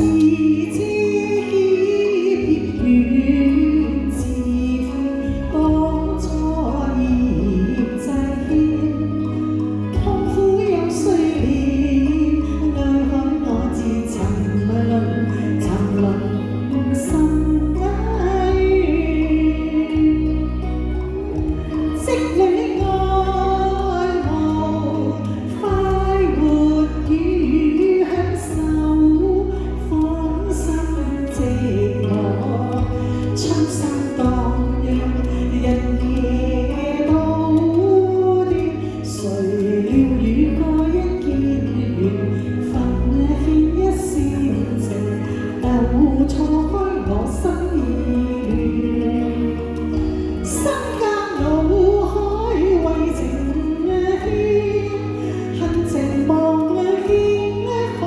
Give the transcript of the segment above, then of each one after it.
知結與自負，當初業際牽，痛苦有歲年，愛海我自沉淪心間怨，積累愛慕快活與享受，芳心寂寞，春生蕩漾，人夜都斷，誰料雨過一結緣，焚獻一線情，鬥錯開我心意亂，身隔腦海為情牽，恨情忘牽快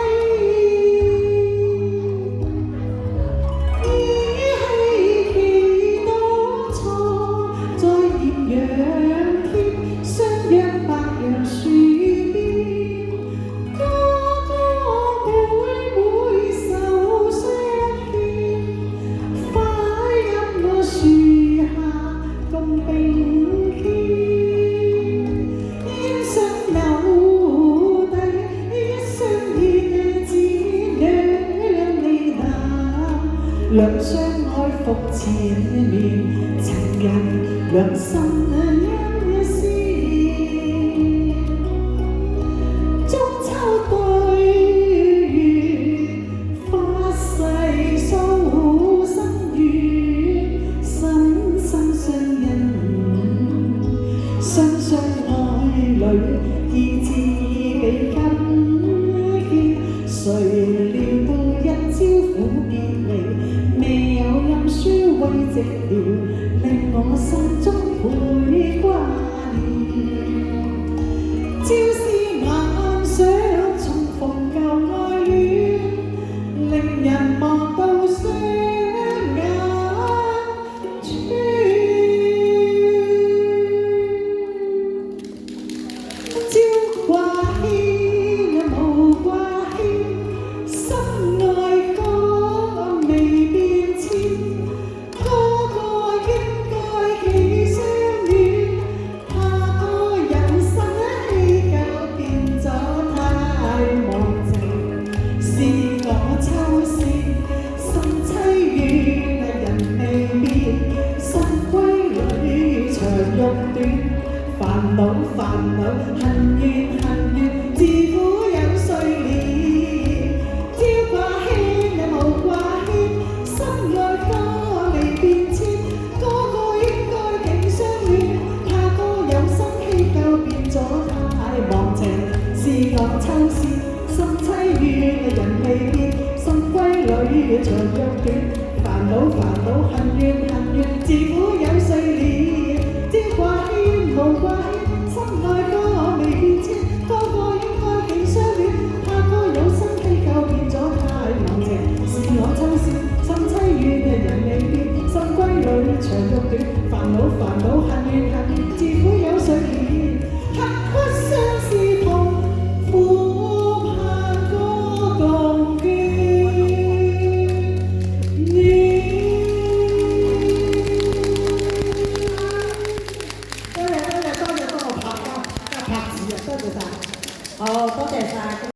意，依稀記當初在豔陽天，相約白楊樹邊，哥哥妹手相牽，快入樹下共並肩，煙上留低一雙燕子兩呢喃，兩相愛復纏綿，情人良心一線。中秋對月，發誓數生願，心心相印，雙雙愛侶，意志比根堅。誰料到一朝苦別離，未有音書慰寂寥，令我心中倍掛念。朝思晚想，重逢舊愛戀，令人望到雙眼穿。朝掛牽暮掛牽，心愛歌未變遷。哥哥應該喜相戀，他哥有心欺舊變咗太忘情。是我秋思心凄怨，人未變，心歸裏長欲短。煩惱恨怨，自苦有歲年。朝掛牽暮掛牽，心愛歌未變遷。哥哥應該喜相戀，他哥有心欺舊變咗太忘情。是我秋思心凄怨，人未變，心歸裏長欲短。煩惱恨怨，自苦有歲年。朝掛牽暮掛牽，心愛歌未變遷。哥哥應該喜相戀，他哥有心欺舊變咗太忘情。是我秋思心凄怨，人未變，心歸裏長欲短。煩惱恨怨，自苦有歲年。刻骨相思痛，苦盼哥共眷。多謝幫我拍字啊，多謝晒。好，多謝晒。